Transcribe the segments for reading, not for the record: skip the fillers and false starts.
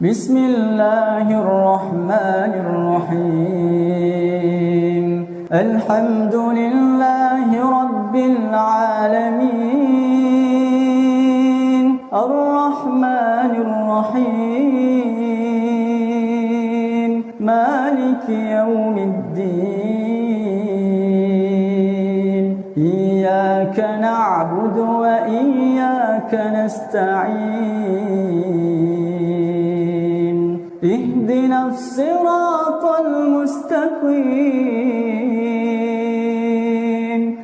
Bismillahirrahmanirrahim. Alhamdulillahi Rabbil alamin. Ar-Rahmanir-Rahim. Maliki yawmiddin. Iyyaka na'budu wa iyyaka nasta'in. Ihdinas siratal mustaqim.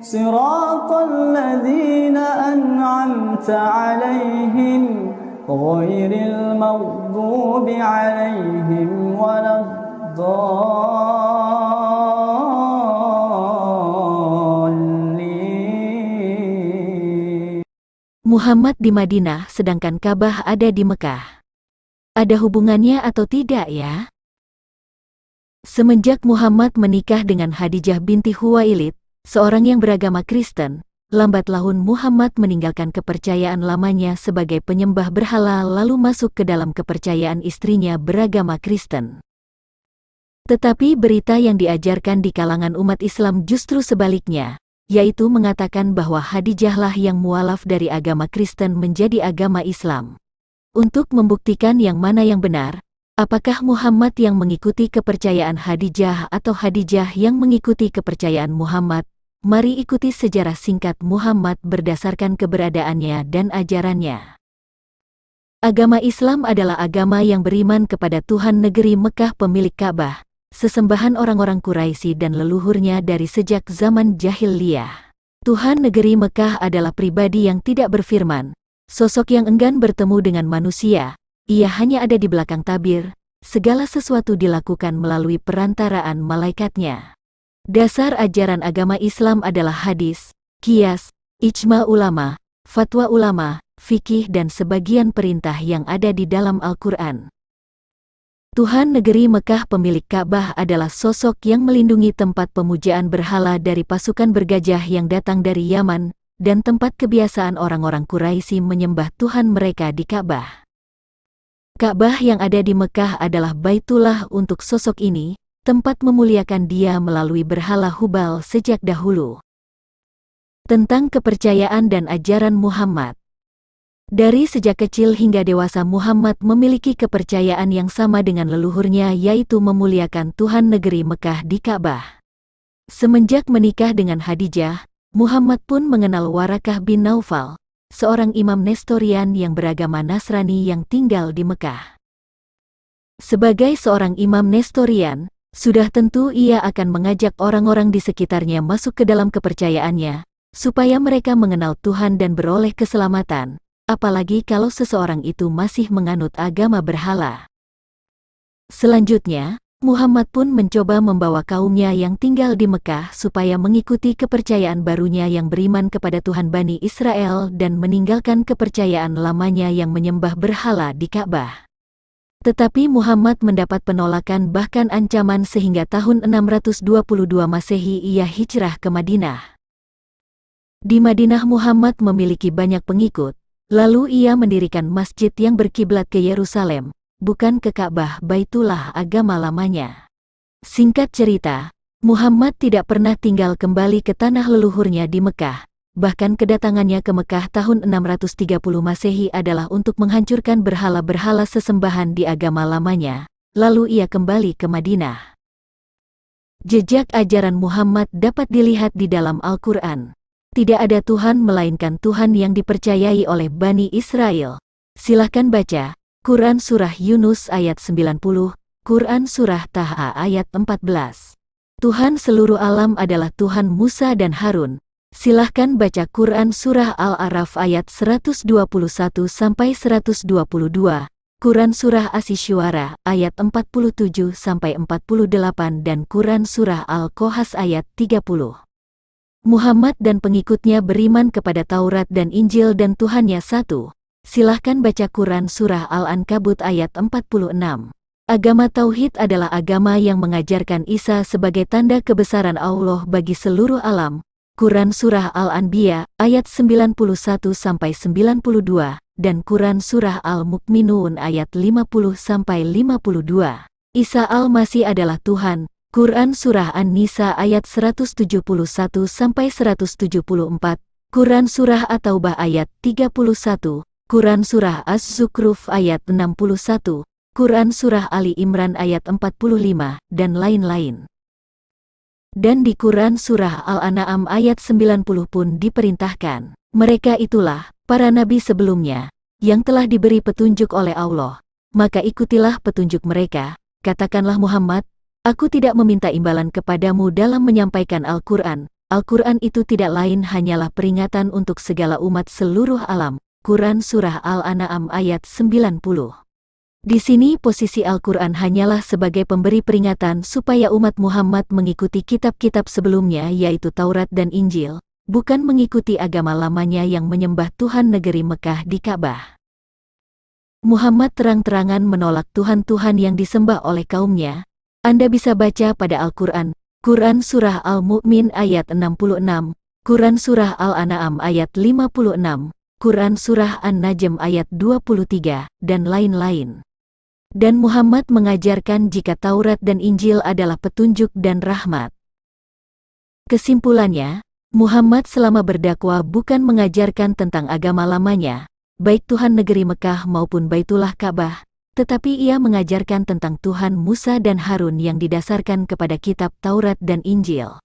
Siratal ladzina an'amta 'alaihim ghairil maghdubi 'alaihim waladdallin. Muhammad di Madinah sedangkan Ka'bah ada di Mekah. Ada hubungannya atau tidak ya? Semenjak Muhammad menikah dengan Khadijah binti Khuwailid, seorang yang beragama Kristen, lambat laun Muhammad meninggalkan kepercayaan lamanya sebagai penyembah berhala lalu masuk ke dalam kepercayaan istrinya beragama Kristen. Tetapi berita yang diajarkan di kalangan umat Islam justru sebaliknya, yaitu mengatakan bahwa Khadijahlah yang mualaf dari agama Kristen menjadi agama Islam. Untuk membuktikan yang mana yang benar, apakah Muhammad yang mengikuti kepercayaan Khadijah atau Khadijah yang mengikuti kepercayaan Muhammad? Mari ikuti sejarah singkat Muhammad berdasarkan keberadaannya dan ajarannya. Agama Islam adalah agama yang beriman kepada Tuhan negeri Mekah pemilik Ka'bah, sesembahan orang-orang Quraisy dan leluhurnya dari sejak zaman jahiliyah. Tuhan negeri Mekah adalah pribadi yang tidak berfirman, sosok yang enggan bertemu dengan manusia, ia hanya ada di belakang tabir, segala sesuatu dilakukan melalui perantaraan malaikatnya. Dasar ajaran agama Islam adalah hadis, qiyas, ijma ulama, fatwa ulama, fikih dan sebagian perintah yang ada di dalam Al-Quran. Tuhan negeri Mekah pemilik Ka'bah adalah sosok yang melindungi tempat pemujaan berhala dari pasukan bergajah yang datang dari Yaman, dan tempat kebiasaan orang-orang Quraisy menyembah Tuhan mereka di Ka'bah. Ka'bah yang ada di Mekah adalah Baitullah untuk sosok ini, tempat memuliakan dia melalui berhala Hubal sejak dahulu. Tentang kepercayaan dan ajaran Muhammad. Dari sejak kecil hingga dewasa Muhammad memiliki kepercayaan yang sama dengan leluhurnya yaitu memuliakan Tuhan negeri Mekah di Ka'bah. Semenjak menikah dengan Khadijah, Muhammad pun mengenal Warakah bin Naufal, seorang imam Nestorian yang beragama Nasrani yang tinggal di Mekah. Sebagai seorang imam Nestorian, sudah tentu ia akan mengajak orang-orang di sekitarnya masuk ke dalam kepercayaannya, supaya mereka mengenal Tuhan dan beroleh keselamatan, apalagi kalau seseorang itu masih menganut agama berhala. Selanjutnya, Muhammad pun mencoba membawa kaumnya yang tinggal di Mekah supaya mengikuti kepercayaan barunya yang beriman kepada Tuhan Bani Israel dan meninggalkan kepercayaan lamanya yang menyembah berhala di Ka'bah. Tetapi Muhammad mendapat penolakan bahkan ancaman sehingga tahun 622 Masehi ia hijrah ke Madinah. Di Madinah Muhammad memiliki banyak pengikut, lalu ia mendirikan masjid yang berkiblat ke Yerusalem, bukan ke Ka'bah Baitullah agama lamanya. Singkat cerita, Muhammad tidak pernah tinggal kembali ke tanah leluhurnya di Mekah, bahkan kedatangannya ke Mekah tahun 630 Masehi adalah untuk menghancurkan berhala-berhala sesembahan di agama lamanya, lalu ia kembali ke Madinah. Jejak ajaran Muhammad dapat dilihat di dalam Al-Quran. Tidak ada Tuhan melainkan Tuhan yang dipercayai oleh Bani Israel. Silahkan baca Quran Surah Yunus ayat 90, Quran Surah Taha ayat 14. Tuhan seluruh alam adalah Tuhan Musa dan Harun. Silahkan baca Quran Surah Al-A'raf ayat 121-122, Quran Surah Asy-Syu'ara ayat 47-48 dan Quran Surah Al-Qasas ayat 30. Muhammad dan pengikutnya beriman kepada Taurat dan Injil dan Tuhannya satu. Silahkan baca Quran Surah Al-Ankabut ayat 46. Agama Tauhid adalah agama yang mengajarkan Isa sebagai tanda kebesaran Allah bagi seluruh alam, Quran Surah Al-Anbiya ayat 91-92, dan Quran Surah Al-Mu'minun ayat 50-52. Isa Al-Masih adalah Tuhan. Quran Surah An-Nisa ayat 171-174, Quran Surah At-Taubah ayat 31, Quran Surah Az-Zukhruf ayat 61, Quran Surah Ali Imran ayat 45, dan lain-lain. Dan di Quran Surah Al-An'am ayat 90 pun diperintahkan, mereka itulah para nabi sebelumnya, yang telah diberi petunjuk oleh Allah, maka ikutilah petunjuk mereka. Katakanlah Muhammad, aku tidak meminta imbalan kepadamu dalam menyampaikan Al-Quran. Al-Quran itu tidak lain hanyalah peringatan untuk segala umat seluruh alam. Quran Surah Al-An'am ayat 90. Di sini posisi Al-Quran hanyalah sebagai pemberi peringatan supaya umat Muhammad mengikuti kitab-kitab sebelumnya yaitu Taurat dan Injil, bukan mengikuti agama lamanya yang menyembah Tuhan negeri Mekah di Ka'bah. Muhammad terang-terangan menolak Tuhan-Tuhan yang disembah oleh kaumnya. Anda bisa baca pada Al-Quran, Quran Surah Al-Mu'min ayat 66, Quran Surah Al-An'am ayat 56, Quran Surah An-Najm ayat 23, dan lain-lain. Dan Muhammad mengajarkan jika Taurat dan Injil adalah petunjuk dan rahmat. Kesimpulannya, Muhammad selama berdakwah bukan mengajarkan tentang agama lamanya, baik Tuhan negeri Mekah maupun Baitullah Ka'bah, tetapi ia mengajarkan tentang Tuhan Musa dan Harun yang didasarkan kepada kitab Taurat dan Injil.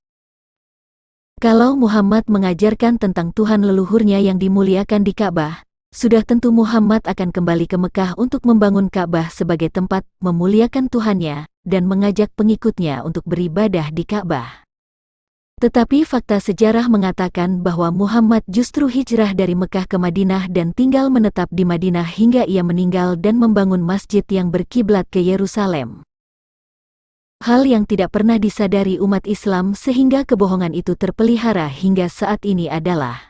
Kalau Muhammad mengajarkan tentang Tuhan leluhurnya yang dimuliakan di Ka'bah, sudah tentu Muhammad akan kembali ke Mekah untuk membangun Ka'bah sebagai tempat memuliakan Tuhannya dan mengajak pengikutnya untuk beribadah di Ka'bah. Tetapi fakta sejarah mengatakan bahwa Muhammad justru hijrah dari Mekah ke Madinah dan tinggal menetap di Madinah hingga ia meninggal dan membangun masjid yang berkiblat ke Yerusalem. Hal yang tidak pernah disadari umat Islam sehingga kebohongan itu terpelihara hingga saat ini adalah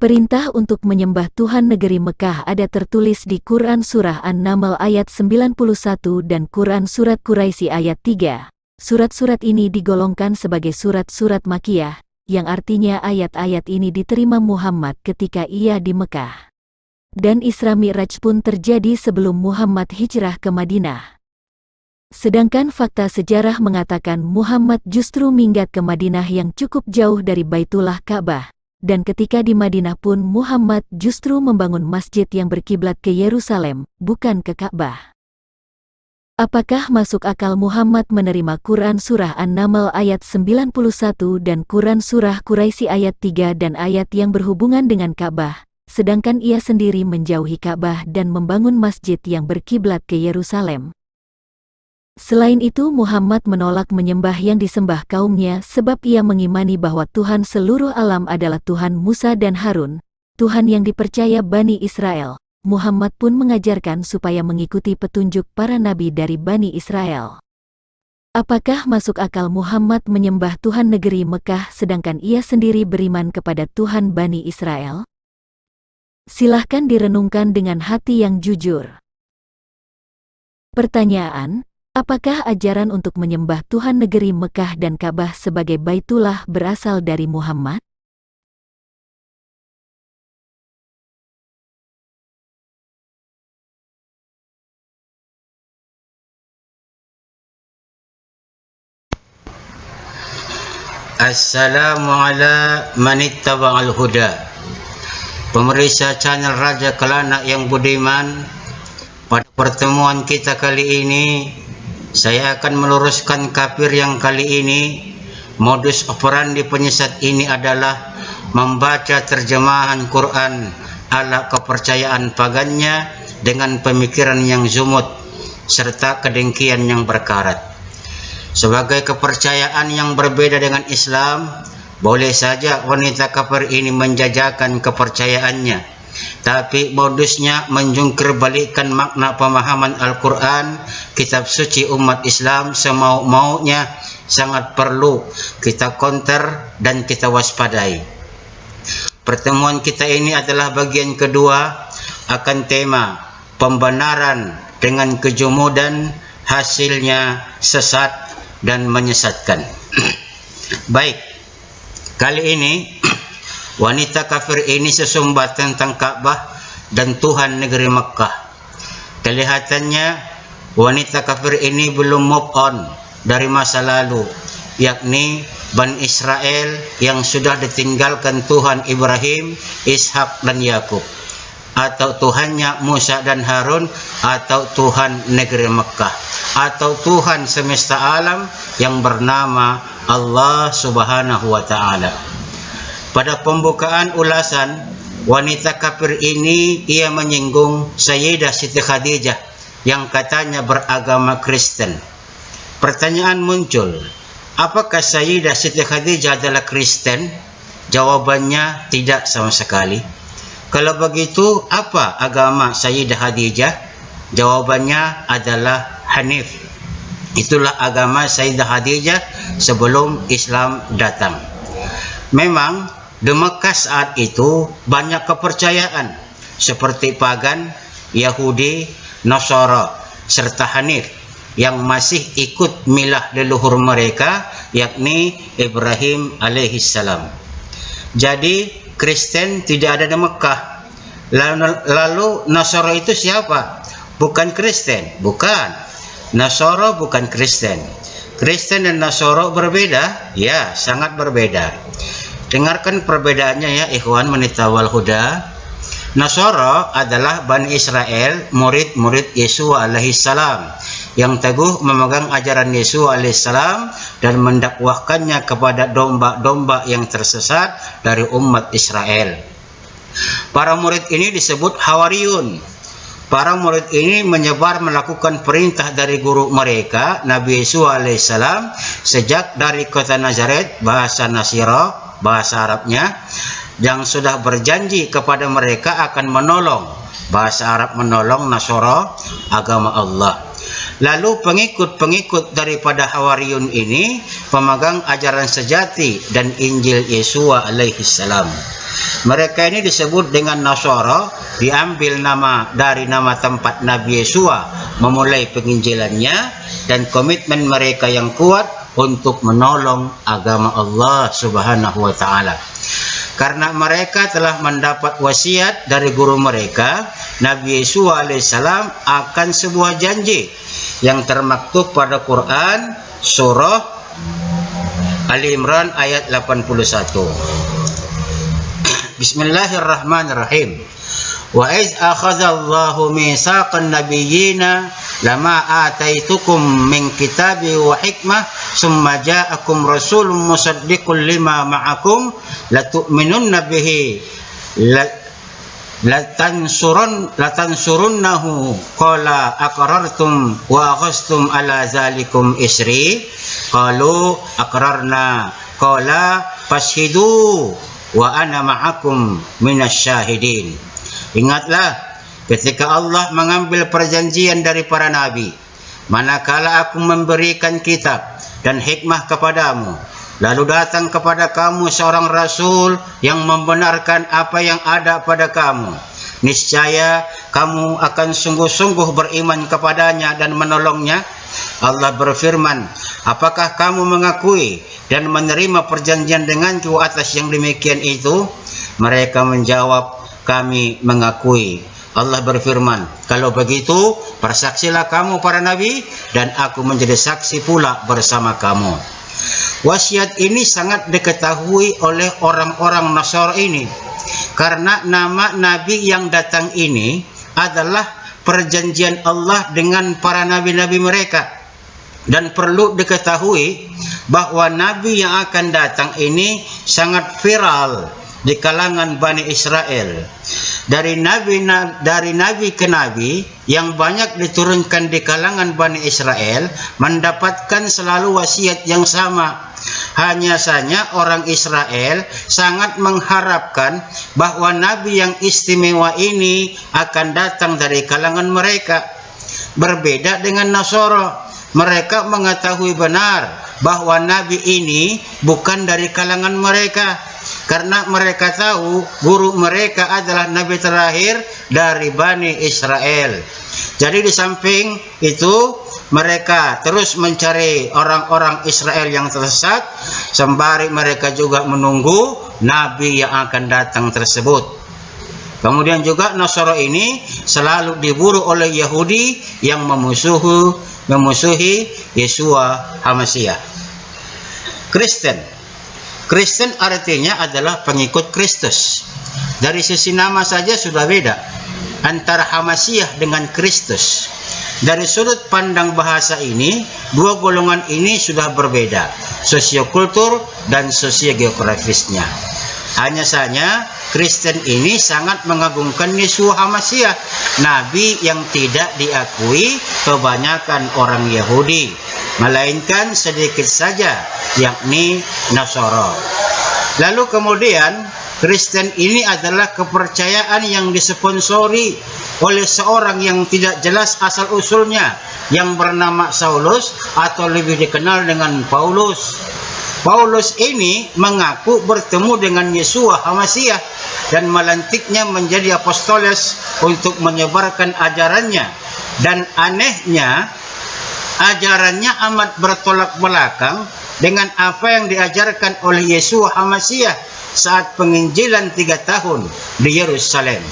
perintah untuk menyembah Tuhan negeri Mekah ada tertulis di Quran Surah An-Naml ayat 91 dan Quran Surat Quraisy ayat 3. Surat-surat ini digolongkan sebagai surat-surat Makkiyah, yang artinya ayat-ayat ini diterima Muhammad ketika ia di Mekah. Dan Isra Mi'raj pun terjadi sebelum Muhammad hijrah ke Madinah. Sedangkan fakta sejarah mengatakan Muhammad justru minggat ke Madinah yang cukup jauh dari Baitullah Ka'bah. Dan ketika di Madinah pun Muhammad justru membangun masjid yang berkiblat ke Yerusalem, bukan ke Ka'bah. Apakah masuk akal Muhammad menerima Quran Surah An-Naml ayat 91 dan Quran Surah Quraisy ayat 3 dan ayat yang berhubungan dengan Ka'bah, sedangkan ia sendiri menjauhi Ka'bah dan membangun masjid yang berkiblat ke Yerusalem? Selain itu Muhammad menolak menyembah yang disembah kaumnya sebab ia mengimani bahwa Tuhan seluruh alam adalah Tuhan Musa dan Harun, Tuhan yang dipercaya Bani Israel. Muhammad pun mengajarkan supaya mengikuti petunjuk para nabi dari Bani Israel. Apakah masuk akal Muhammad menyembah Tuhan negeri Mekah sedangkan ia sendiri beriman kepada Tuhan Bani Israel? Silahkan direnungkan dengan hati yang jujur. Pertanyaan: apakah ajaran untuk menyembah Tuhan negeri Mekah dan Ka'bah sebagai Baitullah berasal dari Muhammad? Assalamualaikum manittaba'al huda. Pemirsa channel Raja Kelana yang budiman, pada pertemuan kita kali ini saya akan meluruskan kafir yang kali ini modus operandi penyesat ini adalah membaca terjemahan Quran ala kepercayaan pagannya dengan pemikiran yang zumut serta kedengkian yang berkarat. Sebagai kepercayaan yang berbeda dengan Islam, boleh saja wanita kafir ini menjajakan kepercayaannya, tapi modusnya menjungkir balikkan makna pemahaman Al-Quran, kitab suci umat Islam semau-maunya, sangat perlu kita counter dan kita waspadai. Pertemuan kita ini adalah bagian kedua akan tema pembenaran dengan kejumudan, hasilnya sesat dan menyesatkan. Baik, kali ini Wanita kafir ini sesumbat tentang Ka'bah dan Tuhan negeri Mekah. Kelihatannya wanita kafir ini belum move on dari masa lalu, yakni Bani Israel yang sudah ditinggalkan Tuhan Ibrahim, Ishak dan Yakub, atau Tuhannya Musa dan Harun, atau Tuhan negeri Mekah, atau Tuhan semesta alam yang bernama Allah Subhanahu wa Ta'ala. Pada pembukaan ulasan, wanita kafir ini ia menyinggung Sayyidah Siti Khadijah yang katanya beragama Kristen. Pertanyaan muncul, apakah Sayyidah Siti Khadijah adalah Kristen? Jawabannya tidak sama sekali. Kalau begitu, apa agama Sayyidah Khadijah? Jawabannya adalah Hanif. Itulah agama Sayyidah Khadijah sebelum Islam datang. Memang di Mekah saat itu banyak kepercayaan seperti pagan, Yahudi, Nasara, serta Hanif yang masih ikut milah leluhur mereka, yakni Ibrahim alaihissalam. Jadi Kristen tidak ada di Mekah. Lalu Nasara itu siapa? Bukan Kristen, bukan. Nasara bukan Kristen. Kristen dan Nasara berbeda? Ya, sangat berbeda. Dengarkan perbedaannya ya ikhwan manitawal huda. Nasara adalah Bani Israel, murid-murid Yesus alaihissalam, yang teguh memegang ajaran Yesus alaihissalam dan mendakwahkannya kepada domba-domba yang tersesat dari umat Israel. Para murid ini disebut Hawariyun. Para murid ini menyebar melakukan perintah dari guru mereka, Nabi Yesus alaihissalam, sejak dari kota Nazaret, bahasa Nasira, bahasa Arabnya, yang sudah berjanji kepada mereka akan menolong, bahasa Arab menolong, Nasara, agama Allah. Lalu pengikut-pengikut daripada Hawariyun ini pemegang ajaran sejati dan Injil Yesus alaihissalam. Mereka ini disebut dengan Nasara, diambil nama dari nama tempat Nabi Yesus memulai penginjilannya, dan komitmen mereka yang kuat untuk menolong agama Allah Subhanahu wa Ta'ala. Karena mereka telah mendapat wasiat dari guru mereka, Nabi Yesus alaihissalam, akan sebuah janji yang termaktub pada Quran surah Ali Imran ayat 81. Bismillahirrahmanirrahim. Wa iz akhadallahu mitsaqan nabiyyina lama ataitukum min kitabi wa hikmah summa ja'akum rasulun musaddiqun lima ma'akum latu'minunna bihi latansurunnahu qala aqrartum wa akhadhtum ala zalikum isri qalu aqrarna qala fashhidu wa ana ma'akum minasyahidin. Ingatlah ketika Allah mengambil perjanjian dari para nabi, manakala aku memberikan kitab dan hikmah kepadamu, lalu datang kepada kamu seorang rasul yang membenarkan apa yang ada pada kamu, niscaya kamu akan sungguh-sungguh beriman kepadanya dan menolongnya. Allah berfirman, apakah kamu mengakui dan menerima perjanjian denganku atas yang demikian itu? Mereka menjawab, kami mengakui. Allah berfirman, kalau begitu persaksilah kamu para nabi dan aku menjadi saksi pula bersama kamu. Wasiat ini sangat diketahui oleh orang-orang Nasara ini, karena nama nabi yang datang ini adalah perjanjian Allah dengan para nabi-nabi mereka. Dan perlu diketahui bahwa nabi yang akan datang ini sangat viral di kalangan Bani Israel. Dari nabi ke nabi yang banyak diturunkan di kalangan Bani Israel mendapatkan selalu wasiat yang sama. Hanya saja orang Israel sangat mengharapkan bahwa nabi yang istimewa ini akan datang dari kalangan mereka. Berbeda dengan Nasara, mereka mengetahui benar bahwa nabi ini bukan dari kalangan mereka, karena mereka tahu guru mereka adalah nabi terakhir dari Bani Israel. Jadi di samping itu mereka terus mencari orang-orang Israel yang tersesat, sembari mereka juga menunggu nabi yang akan datang tersebut. Kemudian juga Nasara ini selalu diburu oleh Yahudi yang memusuhi Yeshua HaMashiach. Kristen artinya adalah pengikut Kristus. Dari sisi nama saja sudah beda antara HaMashiach dengan Kristus. Dari sudut pandang bahasa ini, dua golongan ini sudah berbeda, sosiokultur dan sosiogeografisnya. Hanya saja Kristen ini sangat mengagungkan Yeshua HaMashiach, nabi yang tidak diakui kebanyakan orang Yahudi, melainkan sedikit saja, yakni Nasara. Lalu kemudian Kristen ini adalah kepercayaan yang disponsori oleh seorang yang tidak jelas asal-usulnya, yang bernama Saulus atau lebih dikenal dengan Paulus. Paulus ini mengaku bertemu dengan Yeshua HaMashiach dan melantiknya menjadi apostoles untuk menyebarkan ajarannya. Dan anehnya, ajarannya amat bertolak belakang dengan apa yang diajarkan oleh Yeshua HaMashiach saat penginjilan 3 tahun di Yerusalem.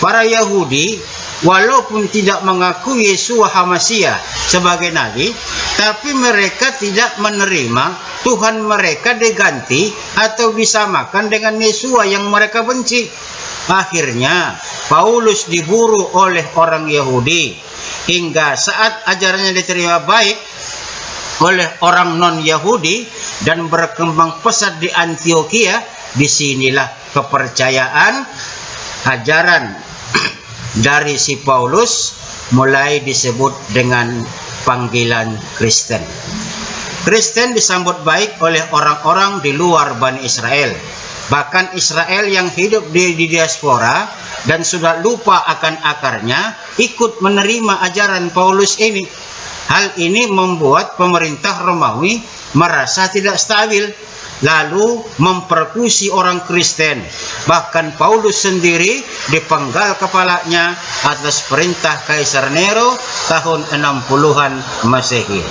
Para Yahudi walaupun tidak mengakui Yeshua HaMashiach sebagai nabi, tapi mereka tidak menerima Tuhan mereka diganti atau disamakan dengan Yeshua yang mereka benci. Akhirnya Paulus diburu oleh orang Yahudi hingga saat ajarannya diterima baik oleh orang non-Yahudi dan berkembang pesat di Antioquia. Disinilah kepercayaan ajaran dari si Paulus mulai disebut dengan panggilan Kristen. Kristen disambut baik oleh orang-orang di luar Bani Israel. Bahkan Israel yang hidup di diaspora dan sudah lupa akan akarnya ikut menerima ajaran Paulus ini. Hal ini membuat pemerintah Romawi merasa tidak stabil, lalu mempersekusi orang Kristen. Bahkan Paulus sendiri dipenggal kepalanya atas perintah Kaisar Nero tahun 60-an Masehi.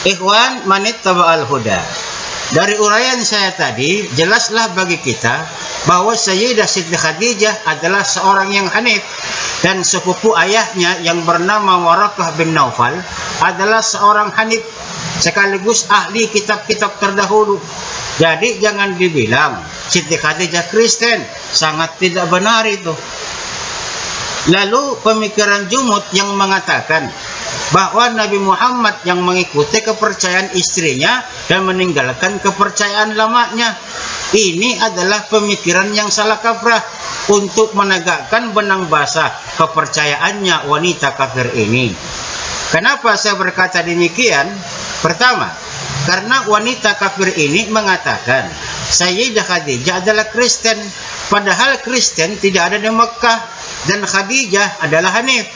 Ikhwan manittaba'al huda. Dari uraian saya tadi, jelaslah bagi kita bahwa Sayyidah Siti Khadijah adalah seorang yang hanif, dan sepupu ayahnya yang bernama Waraqah bin Naufal adalah seorang hanif sekaligus ahli kitab-kitab terdahulu. Jadi jangan dibilang Siti Khadijah Kristen, sangat tidak benar itu. Lalu pemikiran jumud yang mengatakan bahwa Nabi Muhammad yang mengikuti kepercayaan istrinya dan meninggalkan kepercayaan lamanya, ini adalah pemikiran yang salah kaprah untuk menegakkan benang basah kepercayaannya wanita kafir ini. Kenapa saya berkata demikian? Pertama, karena wanita kafir ini mengatakan Sayyidah Khadijah adalah Kristen, padahal Kristen tidak ada di Mekah dan Khadijah adalah Hanif.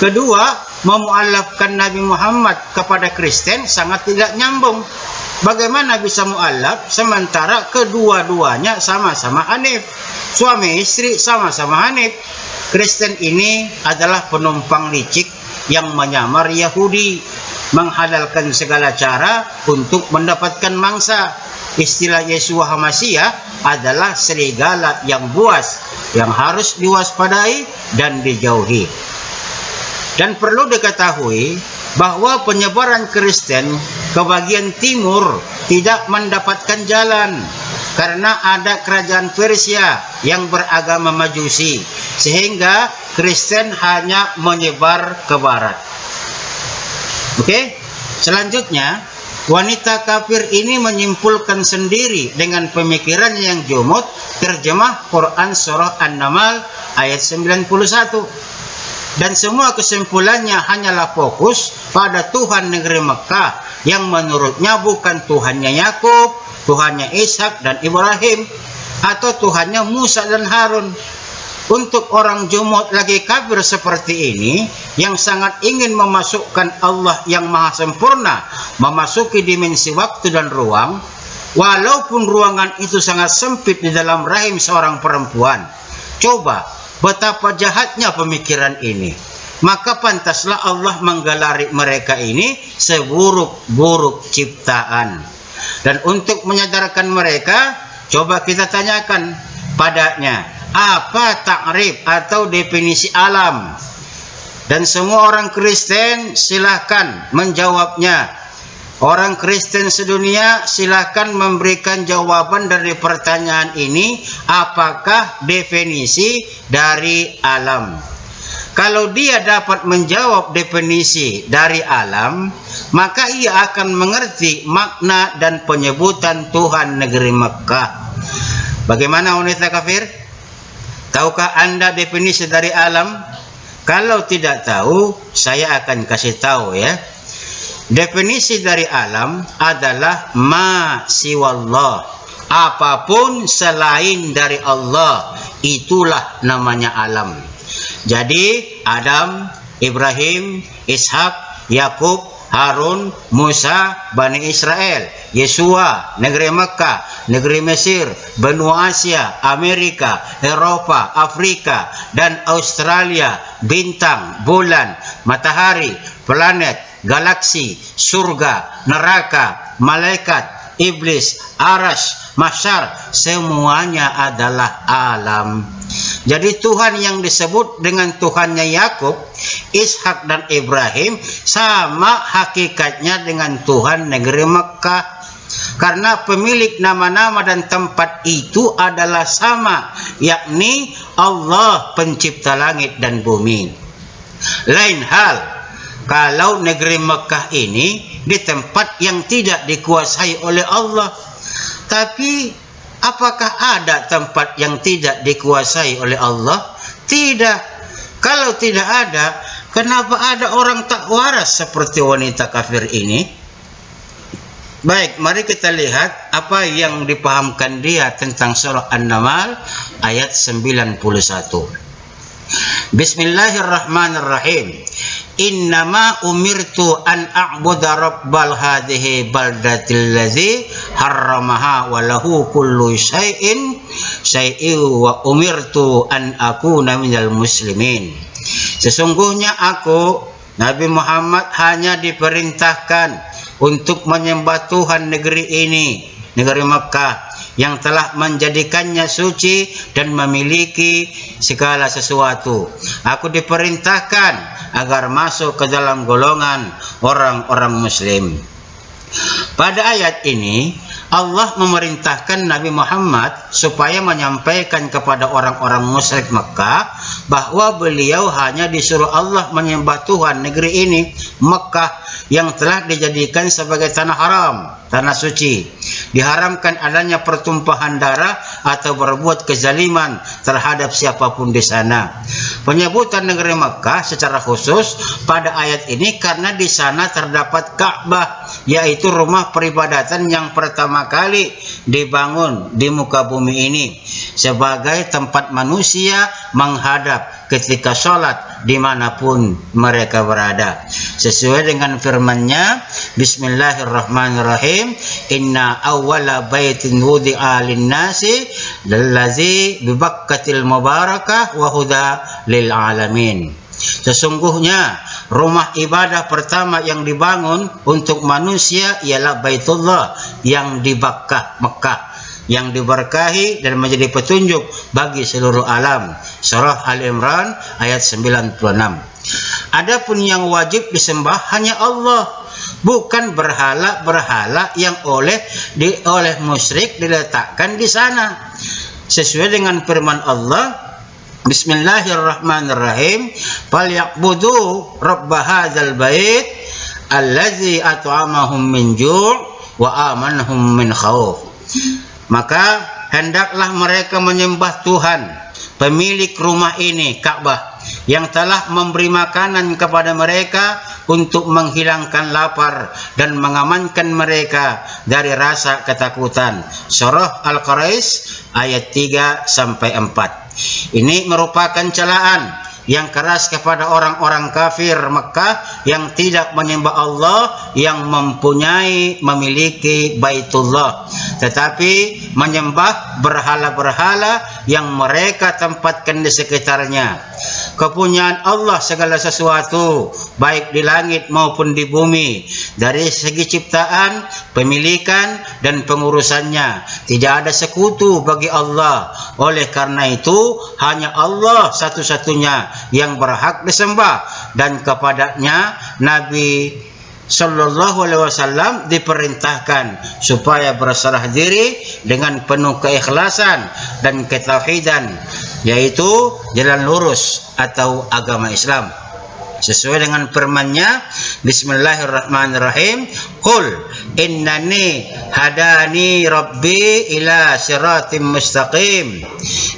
Kedua, memualafkan Nabi Muhammad kepada Kristen sangat tidak nyambung. Bagaimana bisa mualaf sementara kedua-duanya sama-sama Hanif? Suami istri sama-sama Hanif. Kristen ini adalah penumpang licik yang menyamar Yahudi, menghalalkan segala cara untuk mendapatkan mangsa. Istilah Yeshua HaMashiach adalah serigala yang buas, yang harus diwaspadai dan dijauhi. Dan perlu diketahui bahwa penyebaran Kristen ke bagian timur tidak mendapatkan jalan karena ada kerajaan Persia yang beragama Majusi, sehingga Kristen hanya menyebar ke barat. Oke? Selanjutnya, wanita kafir ini menyimpulkan sendiri dengan pemikiran yang jumud terjemah Quran surah An-Naml ayat 91. Dan semua kesimpulannya hanyalah fokus pada Tuhan negeri Mekah yang menurutnya bukan Tuhannya Yakub, Tuhannya Ishak dan Ibrahim, atau Tuhannya Musa dan Harun. Untuk orang jumud lagi kafir seperti ini yang sangat ingin memasukkan Allah yang maha sempurna memasuki dimensi waktu dan ruang, walaupun ruangan itu sangat sempit di dalam rahim seorang perempuan. Coba betapa jahatnya pemikiran ini. Maka pantaslah Allah menggelari mereka ini seburuk-buruk ciptaan. Dan untuk menyadarkan mereka, Coba kita tanyakan padanya, apa takrif atau definisi alam? Dan semua orang Kristen silahkan menjawabnya. Orang Kristen sedunia silahkan memberikan jawaban dari pertanyaan ini, apakah definisi dari alam? Kalau dia dapat menjawab definisi dari alam, maka ia akan mengerti makna dan penyebutan Tuhan negeri Mekah. Bagaimana wanita kafir? Tahukah Anda definisi dari alam? Kalau tidak tahu, saya akan kasih tahu ya. Definisi dari alam adalah ma siwallah. Apapun selain dari Allah, itulah namanya alam. Jadi Adam, Ibrahim, Ishak, Yakub, Harun, Musa, Bani Israel, Yesua, negeri Mekah, negeri Mesir, benua Asia, Amerika, Eropa, Afrika, dan Australia, bintang, bulan, matahari, planet, galaksi, surga, neraka, malaikat, iblis, arash, mahsyar, semuanya adalah alam. Jadi Tuhan yang disebut dengan Tuhannya Yakub, Ishak dan Ibrahim sama hakikatnya dengan Tuhan negeri Mekah. Karena pemilik nama-nama dan tempat itu adalah sama, yakni Allah pencipta langit dan bumi. Lain hal kalau negeri Mekah ini di tempat yang tidak dikuasai oleh Allah. Tapi apakah ada tempat yang tidak dikuasai oleh Allah? Tidak. Kalau tidak ada, kenapa ada orang tak waras seperti wanita kafir ini? Baik, mari kita lihat apa yang dipahamkan dia tentang surah An-Naml ayat 91. Bismillahirrahmanirrahim. Innama umirtu an a'budu rabbal hadhihi baldatil ladzi harramaha wa lahu kullu syai'in wa umirtu an akuna minal muslimin. Sesungguhnya aku Nabi Muhammad hanya diperintahkan untuk menyembah Tuhan negeri ini, negeri Mekah, yang telah menjadikannya suci dan memiliki segala sesuatu. Aku diperintahkan agar masuk ke dalam golongan orang-orang muslim. Pada ayat ini Allah memerintahkan Nabi Muhammad supaya menyampaikan kepada orang-orang musyrik Mekah bahwa beliau hanya disuruh Allah menyembah Tuhan negeri ini, Mekah, yang telah dijadikan sebagai tanah haram, tanah suci. Diharamkan adanya pertumpahan darah atau berbuat kezaliman terhadap siapapun di sana. Penyebutan negeri Mekah secara khusus pada ayat ini karena di sana terdapat Ka'bah, yaitu rumah peribadatan yang pertama kali dibangun di muka bumi ini sebagai tempat manusia menghadap ketika sholat dimanapun mereka berada. Sesuai dengan firman-Nya, Bismillahirrahmanirrahim, Inna awwala baitin wudi'a lin-nasi lallazi bi Bakkatil mubarakah wa huda lil alamin. Sesungguhnya rumah ibadah pertama yang dibangun untuk manusia ialah Baitullah yang di Mekah, yang diberkahi dan menjadi petunjuk bagi seluruh alam. Surah Al-Imran ayat 96. Adapun yang wajib disembah hanya Allah, bukan berhala-berhala yang oleh musyrik diletakkan di sana. Sesuai dengan firman Allah, Bismillahirrahmanirrahim, falya'budu rabb hadzal bait allazi at'amahum min ju' wa amanahum min khauf. Maka hendaklah mereka menyembah Tuhan, pemilik rumah ini, Ka'bah, yang telah memberi makanan kepada mereka untuk menghilangkan lapar dan mengamankan mereka dari rasa ketakutan. Surah Al-Quraish ayat 3-4. Ini merupakan celaan yang keras kepada orang-orang kafir Mekah yang tidak menyembah Allah yang memiliki Baitullah, tetapi menyembah berhala-berhala yang mereka tempatkan di sekitarnya. Kepunyaan Allah segala sesuatu, baik di langit maupun di bumi, dari segi ciptaan, pemilikan, dan pengurusannya. Tidak ada sekutu bagi Allah. Oleh karena itu, hanya Allah satu-satunya yang berhak disembah, dan kepadanya Nabi Sallallahu Alaihi Wasallam diperintahkan supaya berserah diri dengan penuh keikhlasan dan ketauhidan, yaitu jalan lurus atau agama Islam. Sesuai dengan firman-Nya, Bismillahirrahmanirrahim, Qul innani hadani rabbi ila siratim mustaqim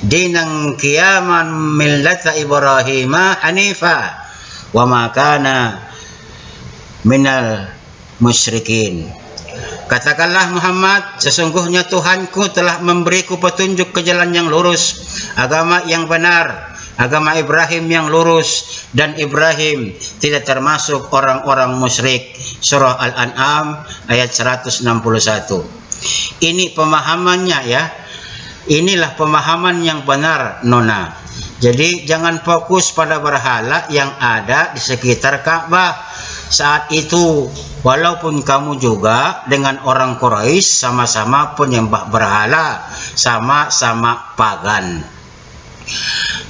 dinan qiyaman millata Ibrahima hanifa wa ma kana minal musyrikin. Katakanlah Muhammad, sesungguhnya Tuhanku telah memberiku petunjuk ke jalan yang lurus, agama yang benar, agama Ibrahim yang lurus, dan Ibrahim tidak termasuk orang-orang musyrik. Surah Al-An'am ayat 161. Ini pemahamannya ya. Inilah pemahaman yang benar, Nona. Jadi jangan fokus pada berhala yang ada di sekitar Ka'bah. Saat itu, walaupun kamu juga dengan orang Quraisy sama-sama penyembah berhala, sama-sama pagan.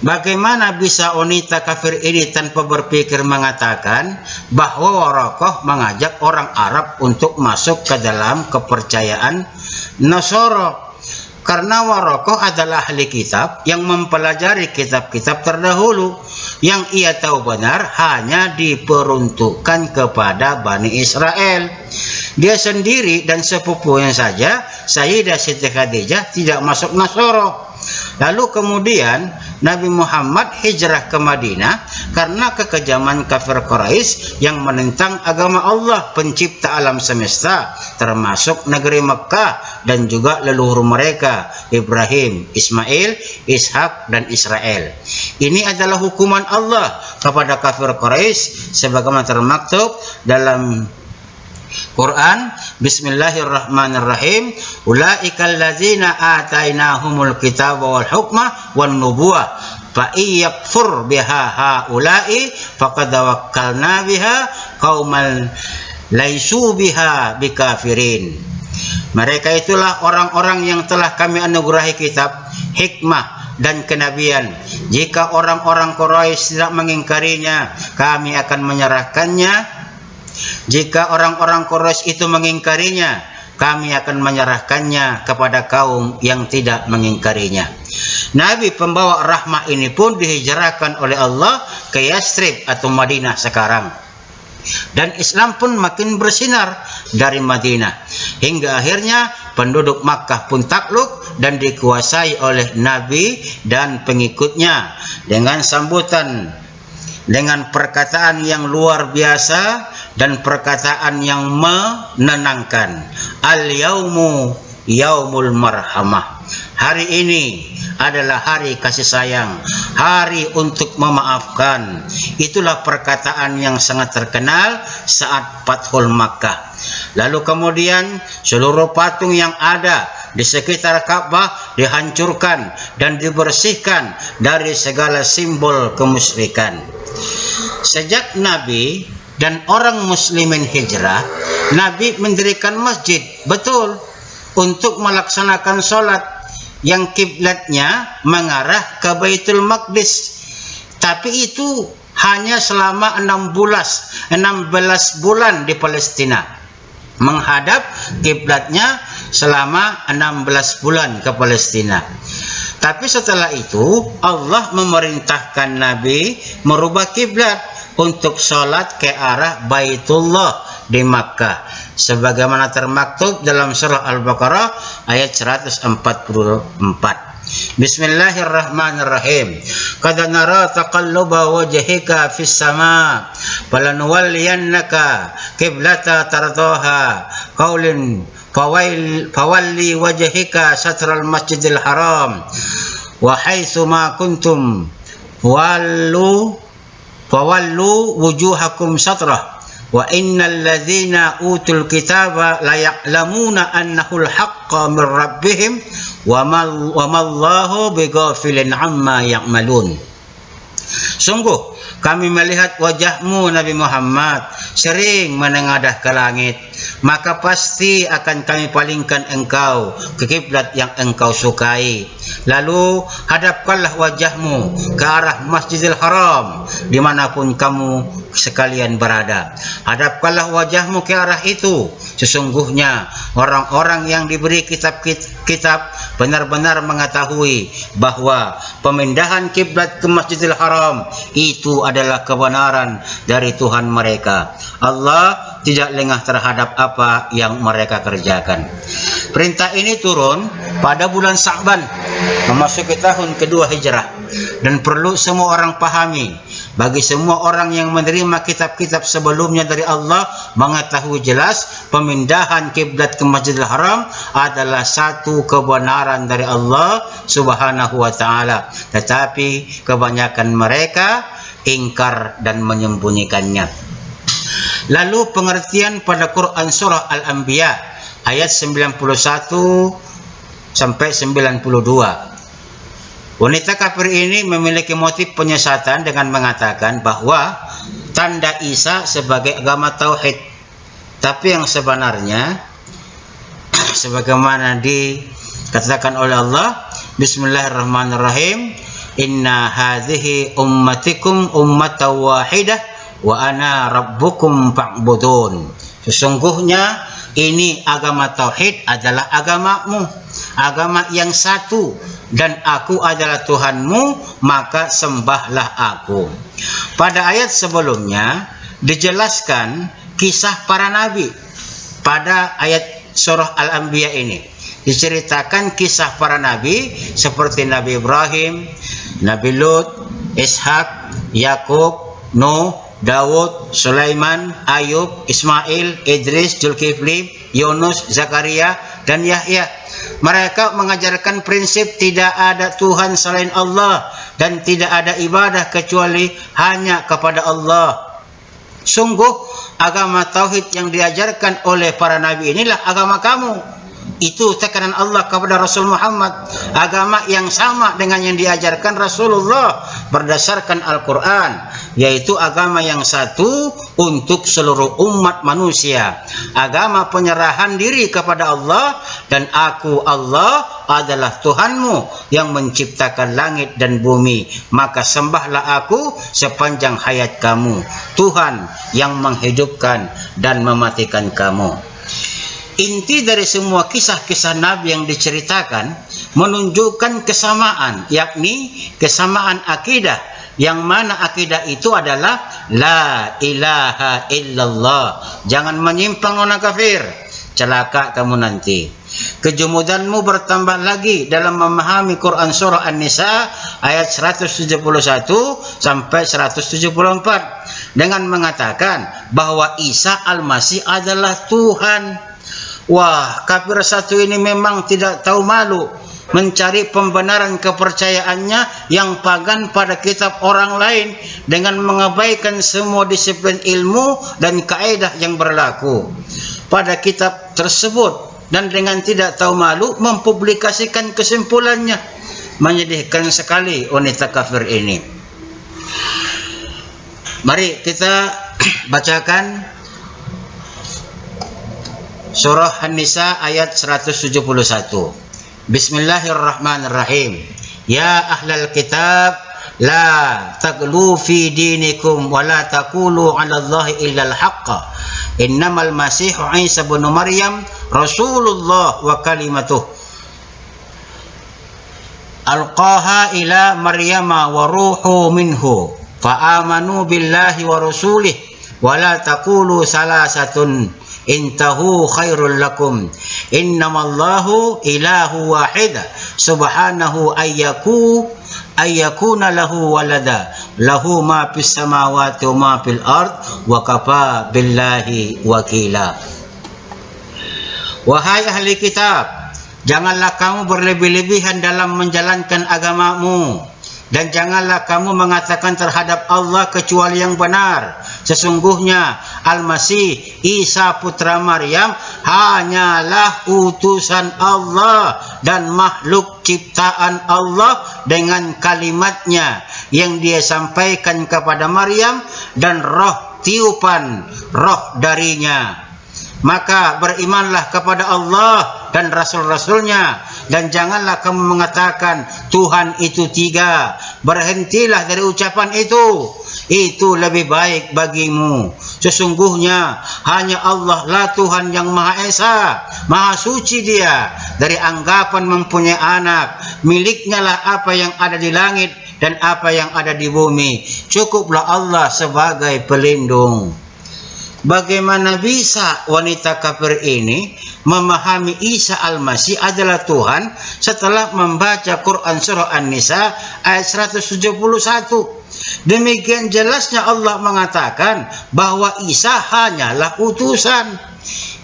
Bagaimana bisa wanita kafir ini tanpa berpikir mengatakan bahwa Waraqah mengajak orang Arab untuk masuk ke dalam kepercayaan Nasara? Karena Waraqah adalah ahli kitab yang mempelajari kitab-kitab terdahulu, yang ia tahu benar hanya diperuntukkan kepada Bani Israel. Dia sendiri dan sepupunya saja, Sayyidah Siti Khadijah, tidak masuk Nasara. Lalu kemudian Nabi Muhammad hijrah ke Madinah karena kekejaman kafir Quraisy yang menentang agama Allah pencipta alam semesta, termasuk negeri Mekah dan juga leluhur mereka, Ibrahim, Ismail, Ishak, dan Israel. Ini adalah hukuman Allah kepada kafir Quraisy sebagaimana termaktub dalam Quran. Bismillahirrahmanirrahim. Ulaikal ladzina atainahumul kitaba wal hukma wan nubuwah fa iyakfur biha haula'i faqad tawakkalna biha qauman laisu biha bikafirin. Mereka itulah orang-orang yang telah kami anugerahi kitab, hikmah, dan kenabian. Jika orang-orang Quraisy tidak mengingkarinya, kami akan menyerahkannya. Jika orang-orang Quraisy itu mengingkarinya, kami akan menyerahkannya kepada kaum yang tidak mengingkarinya. Nabi pembawa rahmah ini pun dihijrahkan oleh Allah ke Yathrib atau Madinah sekarang. Dan Islam pun makin bersinar dari Madinah, hingga akhirnya penduduk Makkah pun takluk dan dikuasai oleh Nabi dan pengikutnya dengan sambutan, dengan perkataan yang luar biasa dan perkataan yang menenangkan. Al-yaumu yaumul marhamah. Hari ini adalah hari kasih sayang, hari untuk memaafkan. Itulah perkataan yang sangat terkenal saat Fathul Makkah. Lalu kemudian seluruh patung yang ada di sekitar Ka'bah dihancurkan dan dibersihkan dari segala simbol kemusyrikan. Sejak Nabi dan orang muslimin hijrah, Nabi mendirikan masjid, betul, untuk melaksanakan sholat yang kiblatnya mengarah ke Baitul Maqdis. Tapi itu hanya selama 16 bulan di Palestina, menghadap kiblatnya selama 16 bulan ke Palestina. Tapi setelah itu Allah memerintahkan Nabi merubah kiblat untuk sholat ke arah Baitullah di Makkah, sebagaimana termaktub dalam surah Al-Baqarah ayat 144. Bismillahirrahmanirrahim. Qad nara taqalluba wajhika fis sama falanuwalliyannaka qiblata tardaha qaulin fawalli wajhika satral masjidil haram wa haitsu ma kuntum fawallu wujuhakum satrah wa innal ladzina utul kitaba la ya'lamuna annahu al-haqqa min rabbihim wa mallahu bighafilin amma ya'malun. Sungguh kami melihat wajahmu Nabi Muhammad sering menengadah ke langit, maka pasti akan kami palingkan engkau ke kiblat yang engkau sukai. Lalu hadapkanlah wajahmu ke arah Masjidil Haram dimanapun kamu sekalian berada. Hadapkanlah wajahmu ke arah itu. Sesungguhnya orang-orang yang diberi kitab benar-benar mengetahui bahwa pemindahan kiblat ke Masjidil Haram itu adalah kebenaran dari Tuhan mereka. Allah tidak lengah terhadap apa yang mereka kerjakan. Perintah ini turun pada bulan Sa'ban, memasuki tahun kedua Hijrah, dan perlu semua orang pahami. Bagi semua orang yang menerima kitab-kitab sebelumnya dari Allah mengetahui jelas pemindahan kiblat ke Masjidil Haram adalah satu kebenaran dari Allah Subhanahu wa taala. Tetapi kebanyakan mereka ingkar dan menyembunyikannya. Lalu pengertian pada Quran surah Al-Anbiya ayat 91 sampai 92. Wanita kafir ini memiliki motif penyesatan dengan mengatakan bahwa tanda Isa sebagai agama tauhid. Tapi yang sebenarnya sebagaimana dikatakan oleh Allah, Bismillahirrahmanirrahim, inna hadhihi ummatikum ummatan wahidah wa ana rabbukum fa'budun. Sesungguhnya ini agama tauhid adalah agamamu, agama yang satu, dan aku adalah Tuhanmu, maka sembahlah aku. Pada ayat sebelumnya dijelaskan kisah para nabi. Pada ayat surah Al-Anbiya ini diceritakan kisah para nabi seperti Nabi Ibrahim, Nabi Lut, Ishak, Yakub, Nuh, Daud, Sulaiman, Ayub, Ismail, Idris, Zulkifli, Yunus, Zakaria, dan Yahya. Mereka mengajarkan prinsip tidak ada Tuhan selain Allah dan tidak ada ibadah kecuali hanya kepada Allah. Sungguh agama tauhid yang diajarkan oleh para nabi inilah agama kamu. Itu tekanan Allah kepada Rasul Muhammad, agama yang sama dengan yang diajarkan Rasulullah berdasarkan Al-Quran, yaitu agama yang satu untuk seluruh umat manusia, agama penyerahan diri kepada Allah, dan aku Allah adalah Tuhanmu yang menciptakan langit dan bumi, maka sembahlah aku sepanjang hayat kamu, Tuhan yang menghidupkan dan mematikan kamu. Inti dari semua kisah-kisah Nabi yang diceritakan menunjukkan kesamaan, yakni kesamaan akidah, yang mana akidah itu adalah la ilaha illallah. Jangan menyimpang orang kafir, celaka kamu nanti. Kejumudanmu bertambah lagi dalam memahami Quran surah An-Nisa ayat 171 sampai 174 dengan mengatakan bahwa Isa Al-Masih adalah Tuhan. Wah, kafir satu ini memang tidak tahu malu mencari pembenaran kepercayaannya yang pagan pada kitab orang lain dengan mengabaikan semua disiplin ilmu dan kaidah yang berlaku pada kitab tersebut, dan dengan tidak tahu malu mempublikasikan kesimpulannya. Menyedihkan sekali wanita kafir ini. Mari kita bacakan surah An-Nisa ayat 171. Bismillahirrahmanirrahim. Ya ahlal kitab, la taglu fi dinikum wa la taqulu 'ala Allahi illa al-haqqa. Innamal masihu Isa ibn Maryam rasulullah wa kalimatuh alqaha ila Maryama wa ruhu minhu fa amanu billahi wa rasulih wa la taqulu salasatun intahu khairul lakum innamallahu ilahu wahid subhanahu ayyakuna lahu walada lahu ma fis samawati wa ma fil ard wa kafa billahi wakila. Wahai ahli kitab, janganlah kamu berlebih-lebihan dalam menjalankan agamamu. Dan janganlah kamu mengatakan terhadap Allah kecuali yang benar. Sesungguhnya Al-Masih Isa putra Maryam hanyalah utusan Allah dan makhluk ciptaan Allah dengan kalimatnya yang dia sampaikan kepada Maryam dan roh tiupan roh darinya. Maka berimanlah kepada Allah dan Rasul-Rasulnya, dan janganlah kamu mengatakan Tuhan itu tiga. Berhentilah dari ucapan itu lebih baik bagimu. Sesungguhnya hanya Allah lah Tuhan yang Maha Esa, Maha Suci Dia dari anggapan mempunyai anak. Miliknya lah apa yang ada di langit dan apa yang ada di bumi. Cukuplah Allah sebagai pelindung. Bagaimana bisa wanita kafir ini memahami Isa Al-Masih adalah Tuhan setelah membaca Quran Surah An-Nisa ayat 171? Demikian jelasnya Allah mengatakan bahwa Isa hanyalah utusan.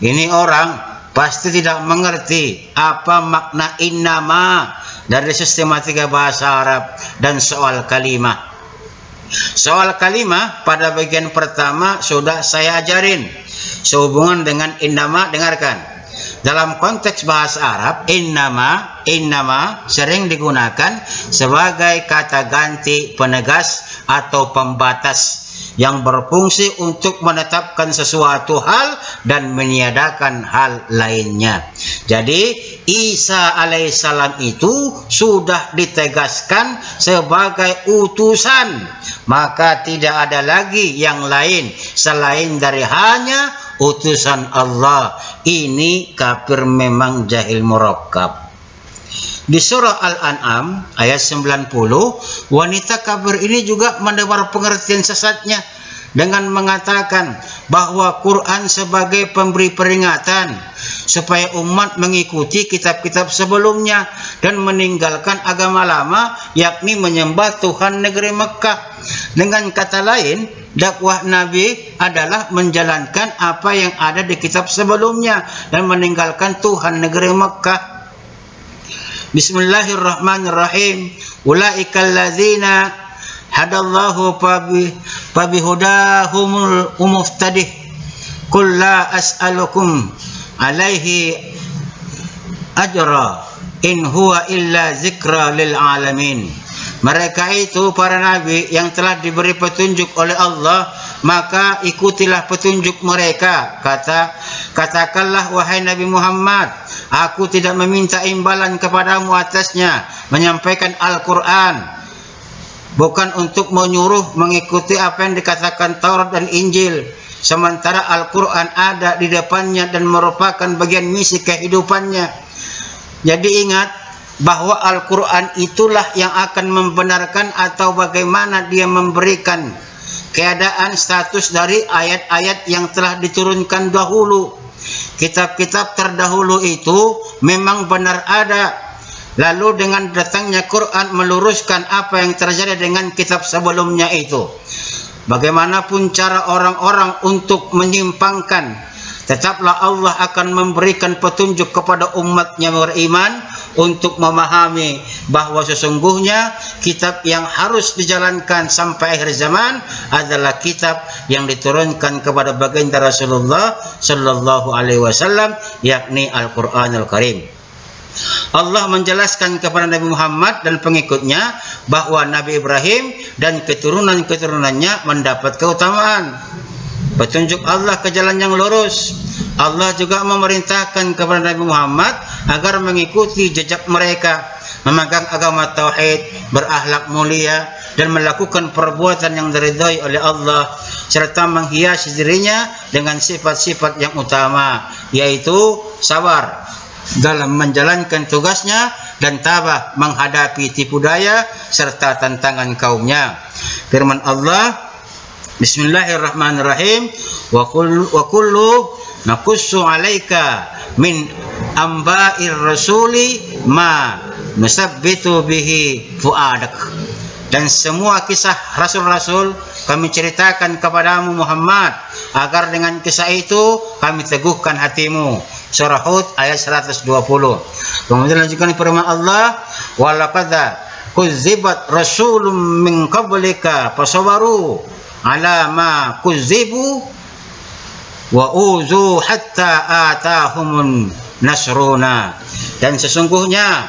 Ini orang pasti tidak mengerti apa makna innama dari sistematika bahasa Arab dan soal kalimah. Soal kalimah pada bagian pertama sudah saya ajarin. Sehubungan dengan innama, dengarkan. Dalam konteks bahasa Arab, innama sering digunakan sebagai kata ganti penegas atau pembatas yang berfungsi untuk menetapkan sesuatu hal dan meniadakan hal lainnya. Jadi Isa alaihissalam itu sudah ditegaskan sebagai utusan, maka tidak ada lagi yang lain selain dari hanya utusan Allah. Ini kafir memang jahil murakkab. Di surah Al-An'am ayat 90, wanita kafir ini juga mendebar pengertian sesatnya dengan mengatakan bahwa Quran sebagai pemberi peringatan supaya umat mengikuti kitab-kitab sebelumnya dan meninggalkan agama lama, yakni menyembah Tuhan negeri Mekah. Dengan kata lain, dakwah Nabi adalah menjalankan apa yang ada di kitab sebelumnya dan meninggalkan Tuhan negeri Mekah. Bismillahirrahmanirrahim. Ulaikal ladzina hadallahu fabihudahumul muftadih. Qul la as'alukum alaihi ajra in huwa illa zikra lil alamin. Mereka itu para nabi yang telah diberi petunjuk oleh Allah, maka ikutilah petunjuk mereka. Katakanlah wahai Nabi Muhammad, aku tidak meminta imbalan kepadamu atasnya menyampaikan Al-Quran, bukan untuk menyuruh mengikuti apa yang dikatakan Taurat dan Injil, sementara Al-Quran ada di depannya dan merupakan bagian misi kehidupannya. Jadi ingat bahwa Al-Quran itulah yang akan membenarkan atau bagaimana dia memberikan keadaan status dari ayat-ayat yang telah diturunkan dahulu. Kitab-kitab terdahulu itu memang benar ada. Lalu dengan datangnya Quran meluruskan apa yang terjadi dengan kitab sebelumnya itu. Bagaimanapun cara orang-orang untuk menyimpangkan, tetaplah Allah akan memberikan petunjuk kepada umatnya beriman untuk memahami bahwa sesungguhnya kitab yang harus dijalankan sampai akhir zaman adalah kitab yang diturunkan kepada baginda Rasulullah sallallahu alaihi wasallam, yakni Al-Qur'anul Karim. Allah menjelaskan kepada Nabi Muhammad dan pengikutnya bahwa Nabi Ibrahim dan keturunan-keturunannya mendapat keutamaan. Petunjuk Allah ke jalan yang lurus. Allah juga memerintahkan kepada Nabi Muhammad agar mengikuti jejak mereka, memegang agama tauhid, berakhlak mulia, dan melakukan perbuatan yang diridhai oleh Allah, serta menghiasi dirinya dengan sifat-sifat yang utama, yaitu sabar dalam menjalankan tugasnya dan tabah menghadapi tipu daya serta tantangan kaumnya. Firman Allah, Bismillahirrahmanirrahim, wa kullu naqussu 'alaika min amba'ir rasuli ma nusabbitu bihi fuadak. Dan semua kisah rasul-rasul kami ceritakan kepadamu Muhammad, agar dengan kisah itu kami teguhkan hatimu. Surah Hud ayat 120. Kemudian lanjutkan firman Allah, walaqad kuzibat rasulun min qablika fasabaru ala ma kuzibu wa uzu hatta atahumun nasruna. Dan sesungguhnya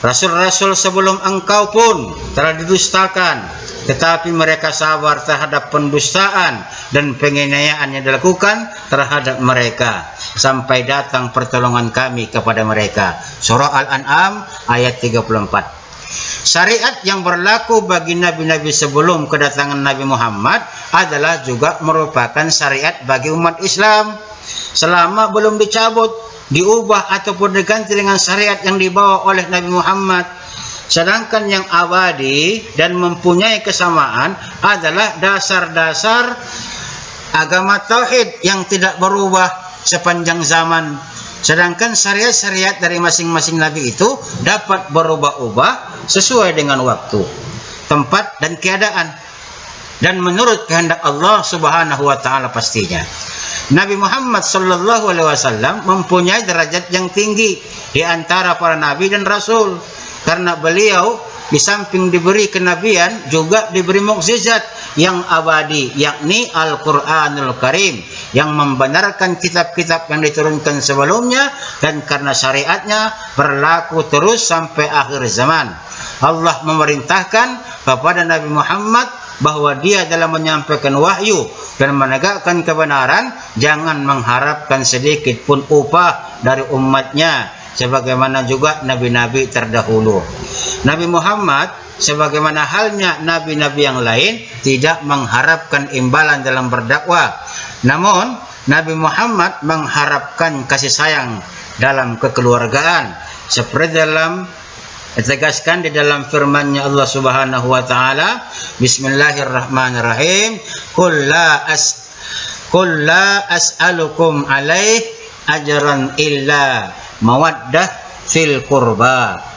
rasul-rasul sebelum engkau pun telah didustakan, tetapi mereka sabar terhadap pendustaan dan penganiayaan yang dilakukan terhadap mereka sampai datang pertolongan kami kepada mereka. Surah Al-An'am ayat 34. Syariat yang berlaku bagi nabi-nabi sebelum kedatangan Nabi Muhammad adalah juga merupakan syariat bagi umat Islam selama belum dicabut, diubah ataupun diganti dengan syariat yang dibawa oleh Nabi Muhammad. Sedangkan yang abadi dan mempunyai kesamaan adalah dasar-dasar agama tauhid yang tidak berubah sepanjang zaman. Sedangkan syariat-syariat dari masing-masing nabi itu dapat berubah-ubah sesuai dengan waktu, tempat dan keadaan, dan menurut kehendak Allah Subhanahu wa taala pastinya. Nabi Muhammad sallallahu alaihi wasallam mempunyai derajat yang tinggi di antara para nabi dan rasul, karena beliau di samping diberi kenabian juga diberi mukjizat yang abadi, yakni Al-Qur'anul Karim yang membenarkan kitab-kitab yang diturunkan sebelumnya, dan karena syariatnya berlaku terus sampai akhir zaman. Allah memerintahkan kepada Nabi Muhammad bahwa dia dalam menyampaikan wahyu dan menegakkan kebenaran jangan mengharapkan sedikit pun upah dari umatnya, sebagaimana juga nabi-nabi terdahulu. Nabi Muhammad sebagaimana halnya nabi-nabi yang lain tidak mengharapkan imbalan dalam berdakwah, namun Nabi Muhammad mengharapkan kasih sayang dalam kekeluargaan, seperti dalam ditegaskan di dalam firman-Nya Allah Subhanahu wa taala, Bismillahirrahmanirrahim, Qul la as'alukum alaihi ajran illa mawaddah fil qurba.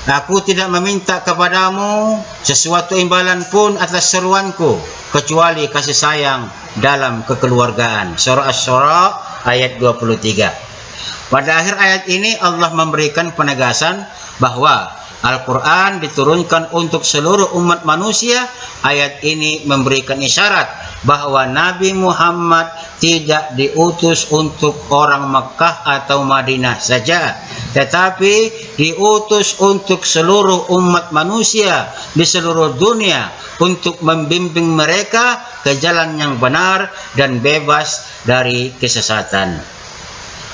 Aku tidak meminta kepadamu sesuatu imbalan pun atas seruanku kecuali kasih sayang dalam kekeluargaan. Surah Asy-Syura ayat 23. Pada akhir ayat ini Allah memberikan penegasan bahwa Al-Quran diturunkan untuk seluruh umat manusia. Ayat ini memberikan isyarat bahwa Nabi Muhammad tidak diutus untuk orang Makkah atau Madinah saja, tetapi diutus untuk seluruh umat manusia di seluruh dunia untuk membimbing mereka ke jalan yang benar dan bebas dari kesesatan.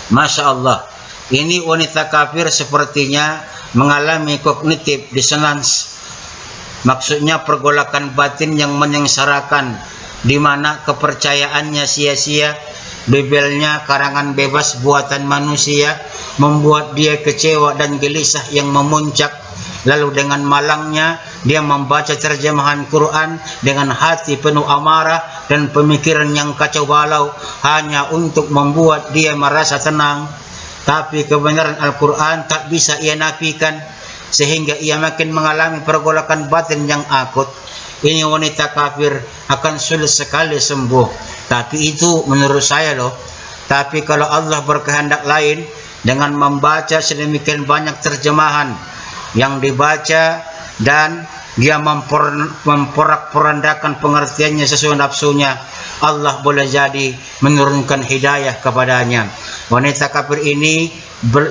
Masya Allah, ini wanita kafir sepertinya mengalami kognitif dissonance, maksudnya pergolakan batin yang menyengsarakan, di mana kepercayaannya sia-sia. Bibelnya karangan bebas buatan manusia membuat dia kecewa dan gelisah yang memuncak. Lalu dengan malangnya dia membaca terjemahan Quran dengan hati penuh amarah dan pemikiran yang kacau balau hanya untuk membuat dia merasa tenang. Tapi kebenaran Al-Quran tak bisa ia nafikan, sehingga ia makin mengalami pergolakan batin yang akut. Ini wanita kafir akan sulit sekali sembuh. Tapi itu menurut saya loh. Tapi kalau Allah berkehendak lain, dengan membaca sedemikian banyak terjemahan yang dibaca dan dia memporak-porandakan pengertiannya sesuai nafsunya, Allah boleh jadi menurunkan hidayah kepadanya. Wanita kafir ini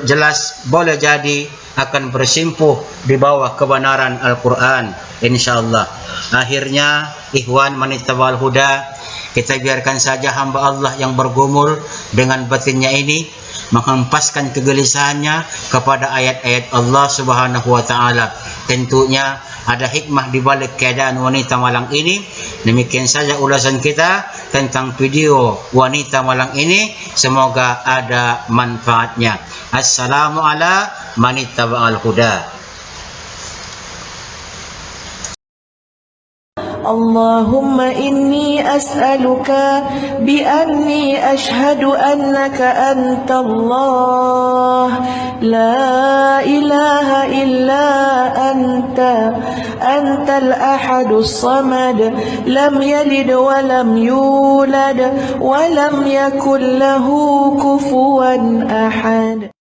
jelas boleh jadi akan bersimpuh di bawah kebenaran Al-Quran, insyaallah. Akhirnya, ikhwan manitabal huda, kita biarkan saja hamba Allah yang bergumul dengan batinnya ini menghempaskan kegelisahannya kepada ayat-ayat Allah Subhanahu wa taala. Tentunya ada hikmah di balik keadaan wanita malang ini. Demikian saja ulasan kita tentang video wanita malang ini. Semoga ada manfaatnya. Assalamu ala manittaba'al huda. اللهم إني أسألك بأني أشهد أنك أنت الله لا إله إلا أنت الأحد الصمد لم يلد ولم يولد ولم يكن له كفوا أحد.